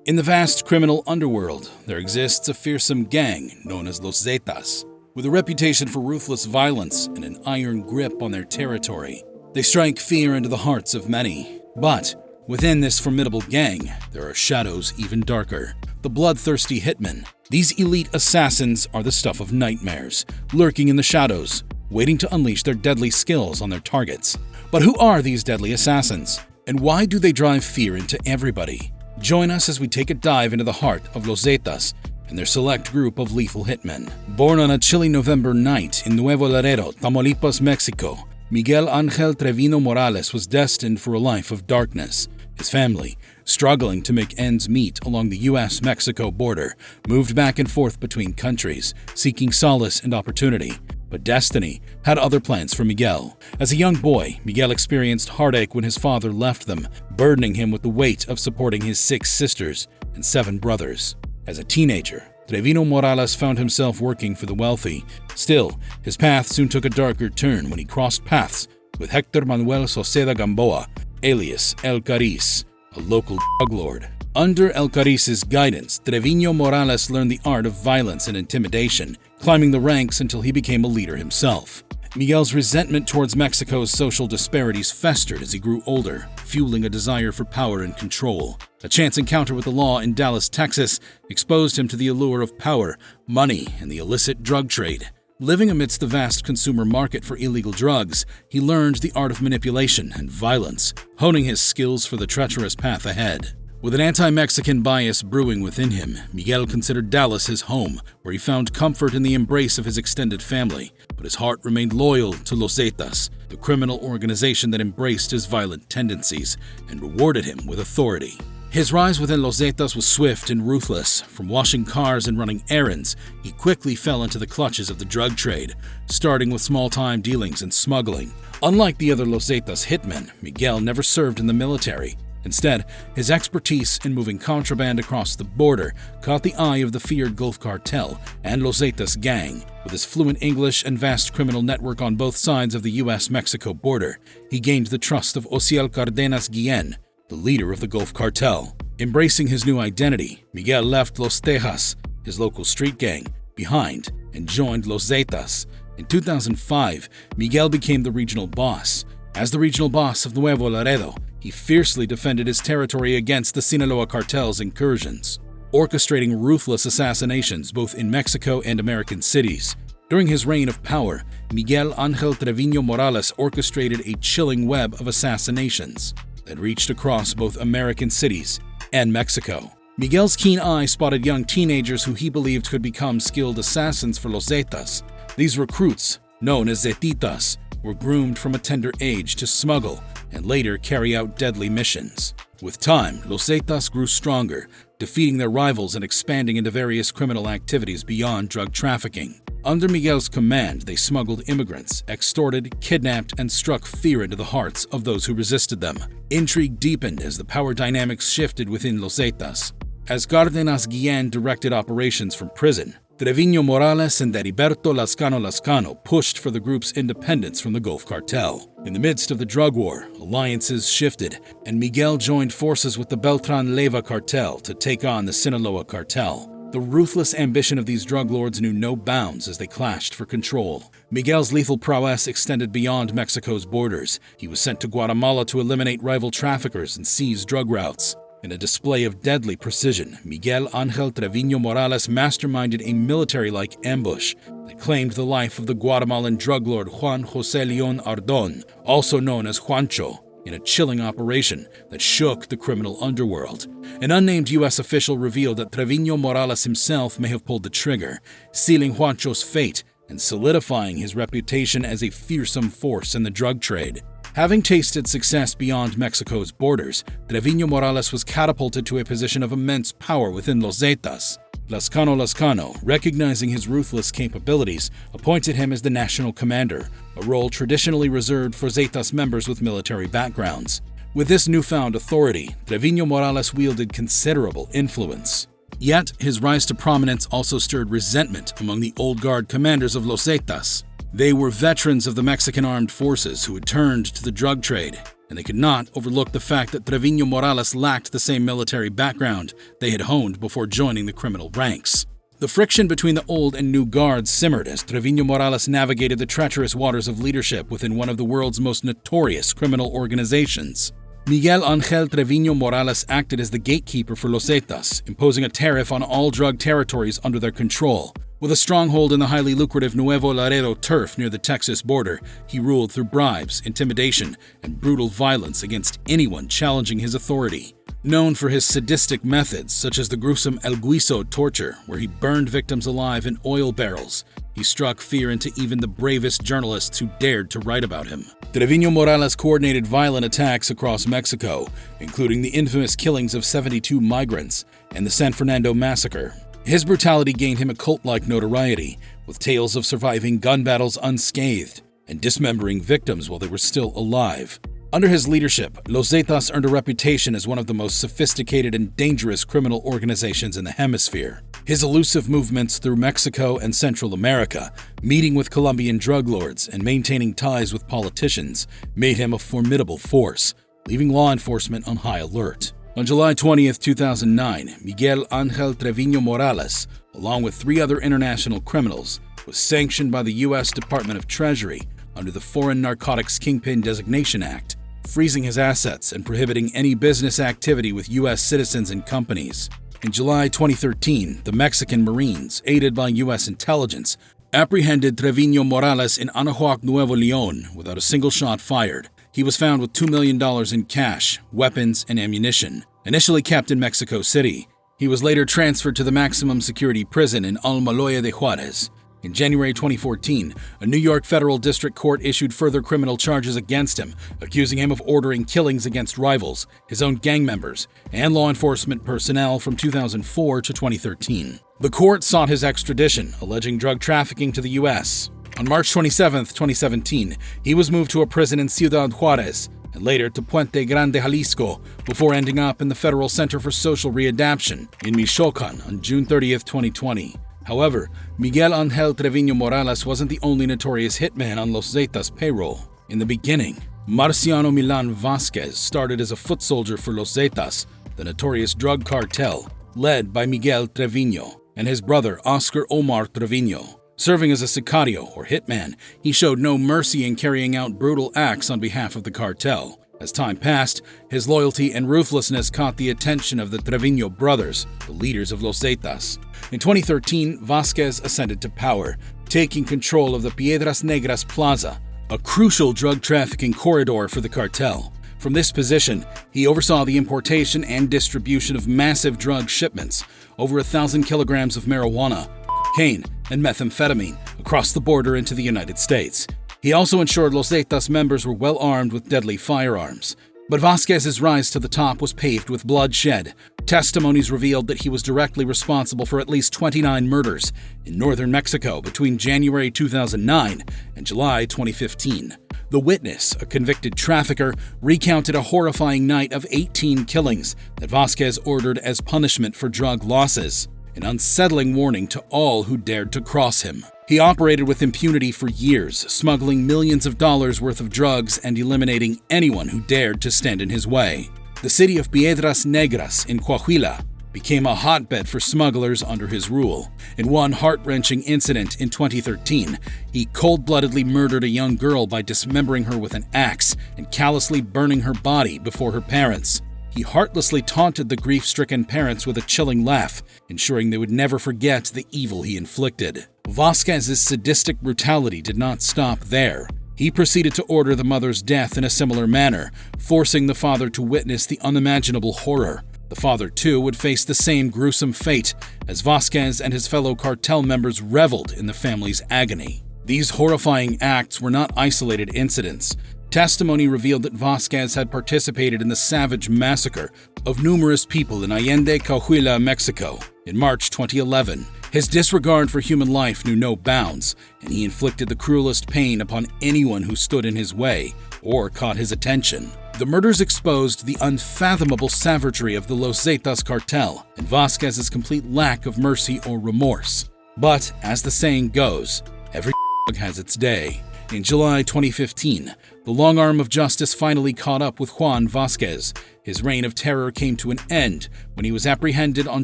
In the vast criminal underworld, there exists a fearsome gang known as Los Zetas. With a reputation for ruthless violence and an iron grip on their territory, they strike fear into the hearts of many. But within this formidable gang, there are shadows even darker. The bloodthirsty Hitmen. These elite assassins are the stuff of nightmares, lurking in the shadows, waiting to unleash their deadly skills on their targets. But who are these deadly assassins? And why do they drive fear into everybody? Join us as we take a dive into the heart of Los Zetas and their select group of lethal hitmen. Born on a chilly November night in Nuevo Laredo, Tamaulipas, Mexico, Miguel Ángel Trevino Morales was destined for a life of darkness. His family, struggling to make ends meet along the U.S.-Mexico border, moved back and forth between countries, seeking solace and opportunity. But destiny had other plans for Miguel. As a young boy, Miguel experienced heartache when his father left them, burdening him with the weight of supporting his 6 sisters and 7 brothers. As a teenager, Trevino Morales found himself working for the wealthy. Still, his path soon took a darker turn when he crossed paths with Hector Manuel Soceda Gamboa, alias El Cariz, a local drug lord. Under El Cariz's guidance, Trevino Morales learned the art of violence and intimidation, climbing the ranks until he became a leader himself. Miguel's resentment towards Mexico's social disparities festered as he grew older, fueling a desire for power and control. A chance encounter with the law in Dallas, Texas, exposed him to the allure of power, money, and the illicit drug trade. Living amidst the vast consumer market for illegal drugs, he learned the art of manipulation and violence, honing his skills for the treacherous path ahead. With an anti-Mexican bias brewing within him, Miguel considered Dallas his home, where he found comfort in the embrace of his extended family. But his heart remained loyal to Los Zetas, the criminal organization that embraced his violent tendencies and rewarded him with authority. His rise within Los Zetas was swift and ruthless. From washing cars and running errands, he quickly fell into the clutches of the drug trade, starting with small-time dealings and smuggling. Unlike the other Los Zetas hitmen, Miguel never served in the military. Instead, his expertise in moving contraband across the border caught the eye of the feared Gulf Cartel and Los Zetas gang. With his fluent English and vast criminal network on both sides of the U.S.-Mexico border, he gained the trust of Ociel Cardenas Guillen, the leader of the Gulf Cartel. Embracing his new identity, Miguel left Los Tejas, his local street gang, behind and joined Los Zetas. In 2005, Miguel became the regional boss. As the regional boss of Nuevo Laredo, he fiercely defended his territory against the Sinaloa cartel's incursions, orchestrating ruthless assassinations both in Mexico and American cities. During his reign of power, Miguel Ángel Trevino Morales orchestrated a chilling web of assassinations that reached across both American cities and Mexico. Miguel's keen eye spotted young teenagers who he believed could become skilled assassins for Los Zetas. These recruits, known as Zetitas, were groomed from a tender age to smuggle and later carry out deadly missions. With time, Los Zetas grew stronger, defeating their rivals and expanding into various criminal activities beyond drug trafficking. Under Miguel's command, they smuggled immigrants, extorted, kidnapped, and struck fear into the hearts of those who resisted them. Intrigue deepened as the power dynamics shifted within Los Zetas. As Cardenas Guillen directed operations from prison, Trevino Morales and Heriberto Lascano pushed for the group's independence from the Gulf Cartel. In the midst of the drug war, alliances shifted, and Miguel joined forces with the Beltran-Leyva cartel to take on the Sinaloa cartel. The ruthless ambition of these drug lords knew no bounds as they clashed for control. Miguel's lethal prowess extended beyond Mexico's borders. He was sent to Guatemala to eliminate rival traffickers and seize drug routes. In a display of deadly precision, Miguel Ángel Trevino Morales masterminded a military-like ambush that claimed the life of the Guatemalan drug lord Juan José León Ardón, also known as Juancho, in a chilling operation that shook the criminal underworld. An unnamed U.S. official revealed that Trevino Morales himself may have pulled the trigger, sealing Juancho's fate and solidifying his reputation as a fearsome force in the drug trade. Having tasted success beyond Mexico's borders, Trevino Morales was catapulted to a position of immense power within Los Zetas. Lascano, recognizing his ruthless capabilities, appointed him as the national commander, a role traditionally reserved for Zetas members with military backgrounds. With this newfound authority, Trevino Morales wielded considerable influence. Yet, his rise to prominence also stirred resentment among the old guard commanders of Los Zetas. They were veterans of the Mexican armed forces who had turned to the drug trade. and they could not overlook the fact that Trevino Morales lacked the same military background they had honed before joining the criminal ranks. The friction between the old and new guards simmered as Trevino Morales navigated the treacherous waters of leadership within one of the world's most notorious criminal organizations. Miguel Ángel Trevino Morales acted as the gatekeeper for Los Zetas, imposing a tariff on all drug territories under their control. With a stronghold in the highly lucrative Nuevo Laredo turf near the Texas border, he ruled through bribes, intimidation, and brutal violence against anyone challenging his authority. Known for his sadistic methods, such as the gruesome El Guiso torture, where he burned victims alive in oil barrels, he struck fear into even the bravest journalists who dared to write about him. Trevino Morales coordinated violent attacks across Mexico, including the infamous killings of 72 migrants and the San Fernando massacre. His brutality gained him a cult-like notoriety, with tales of surviving gun battles unscathed and dismembering victims while they were still alive. Under his leadership, Los Zetas earned a reputation as one of the most sophisticated and dangerous criminal organizations in the hemisphere. His elusive movements through Mexico and Central America, meeting with Colombian drug lords and maintaining ties with politicians, made him a formidable force, leaving law enforcement on high alert. On July 20, 2009, Miguel Ángel Trevino Morales, along with 3 other international criminals, was sanctioned by the U.S. Department of Treasury under the Foreign Narcotics Kingpin Designation Act, freezing his assets and prohibiting any business activity with U.S. citizens and companies. In July 2013, the Mexican Marines, aided by U.S. intelligence, apprehended Trevino Morales in Anahuac, Nuevo León without a single shot fired. He was found with $2 million in cash, weapons, and ammunition. Initially kept in Mexico City, he was later transferred to the maximum security prison in Almoloya de Juarez. In January 2014, a New York federal district court issued further criminal charges against him, accusing him of ordering killings against rivals, his own gang members, and law enforcement personnel from 2004 to 2013. The court sought his extradition, alleging drug trafficking to the U.S. On March 27, 2017, he was moved to a prison in Ciudad Juarez and later to Puente Grande, Jalisco, before ending up in the Federal Center for Social Readaptation in Michoacan on June 30, 2020. However, Miguel Ángel Trevino Morales wasn't the only notorious hitman on Los Zetas' payroll. In the beginning, Marciano Milan Vázquez started as a foot soldier for Los Zetas, the notorious drug cartel led by Miguel Trevino and his brother Oscar Omar Trevino. Serving as a sicario, or hitman, he showed no mercy in carrying out brutal acts on behalf of the cartel. As time passed, his loyalty and ruthlessness caught the attention of the Trevino brothers, the leaders of Los Zetas. In 2013, Vázquez ascended to power, taking control of the Piedras Negras Plaza, a crucial drug trafficking corridor for the cartel. From this position, he oversaw the importation and distribution of massive drug shipments, over 1,000 kilograms of marijuana, cocaine, and methamphetamine across the border into the United States. He also ensured Los Zetas members were well armed with deadly firearms. But Vázquez's rise to the top was paved with bloodshed. Testimonies revealed that he was directly responsible for at least 29 murders in northern Mexico between January 2009 and July 2015. The witness, a convicted trafficker, recounted a horrifying night of 18 killings that Vázquez ordered as punishment for drug losses, an unsettling warning to all who dared to cross him. He operated with impunity for years, smuggling millions of dollars worth of drugs and eliminating anyone who dared to stand in his way. The city of Piedras Negras in Coahuila became a hotbed for smugglers under his rule. In one heart-wrenching incident in 2013, he cold-bloodedly murdered a young girl by dismembering her with an axe and callously burning her body before her parents. He heartlessly taunted the grief-stricken parents with a chilling laugh, ensuring they would never forget the evil he inflicted. Vázquez's sadistic brutality did not stop there. He proceeded to order the mother's death in a similar manner, forcing the father to witness the unimaginable horror. The father, too, would face the same gruesome fate, as Vázquez and his fellow cartel members reveled in the family's agony. These horrifying acts were not isolated incidents. Testimony revealed that Vázquez had participated in the savage massacre of numerous people in Allende, Coahuila, Mexico, in March 2011. His disregard for human life knew no bounds, and he inflicted the cruelest pain upon anyone who stood in his way or caught his attention. The murders exposed the unfathomable savagery of the Los Zetas cartel and Vázquez's complete lack of mercy or remorse. But, as the saying goes, every dog has its day. In July 2015, The long arm of justice finally caught up with Juan Vasquez. His reign of terror came to an end when he was apprehended on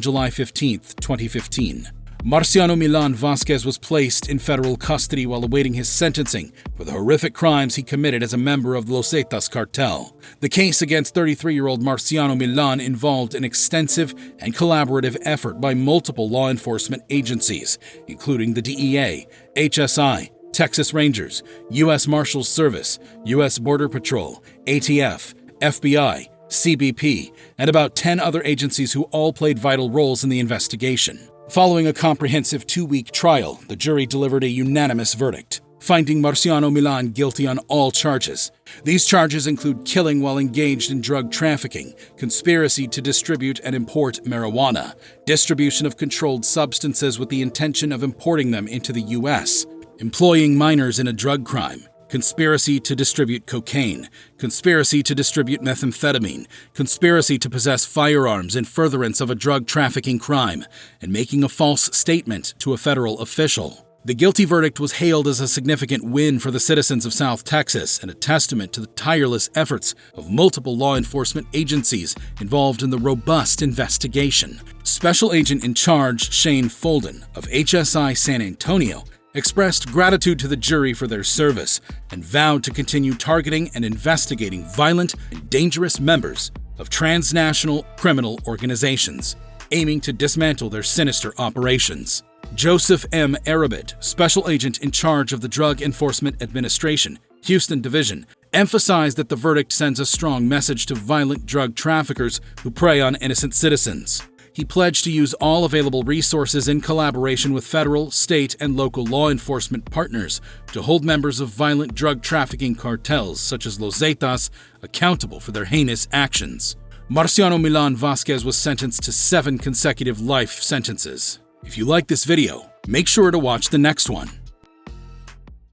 July 15, 2015. Marciano Milan Vasquez was placed in federal custody while awaiting his sentencing for the horrific crimes he committed as a member of the Los Zetas cartel. The case against 33-year-old Marciano Milan involved an extensive and collaborative effort by multiple law enforcement agencies, including the DEA, HSI, Texas Rangers, U.S. Marshals Service, U.S. Border Patrol, ATF, FBI, CBP, and about 10 other agencies who all played vital roles in the investigation. Following a comprehensive 2-week trial, the jury delivered a unanimous verdict, finding Marciano Milan guilty on all charges. These charges include killing while engaged in drug trafficking, conspiracy to distribute and import marijuana, distribution of controlled substances with the intention of importing them into the U.S., employing minors in a drug crime, conspiracy to distribute cocaine, conspiracy to distribute methamphetamine, conspiracy to possess firearms in furtherance of a drug trafficking crime, and making a false statement to a federal official. The guilty verdict was hailed as a significant win for the citizens of South Texas and a testament to the tireless efforts of multiple law enforcement agencies involved in the robust investigation. Special Agent in Charge Shane Folden of HSI San Antonio expressed gratitude to the jury for their service and vowed to continue targeting and investigating violent and dangerous members of transnational criminal organizations, aiming to dismantle their sinister operations. Joseph M. Arabit, Special Agent in charge of the Drug Enforcement Administration, Houston Division, emphasized that the verdict sends a strong message to violent drug traffickers who prey on innocent citizens. He pledged to use all available resources in collaboration with federal, state, and local law enforcement partners to hold members of violent drug trafficking cartels such as Los Zetas accountable for their heinous actions. Marciano Milan Vasquez was sentenced to 7 consecutive life sentences. If you like this video, make sure to watch the next one.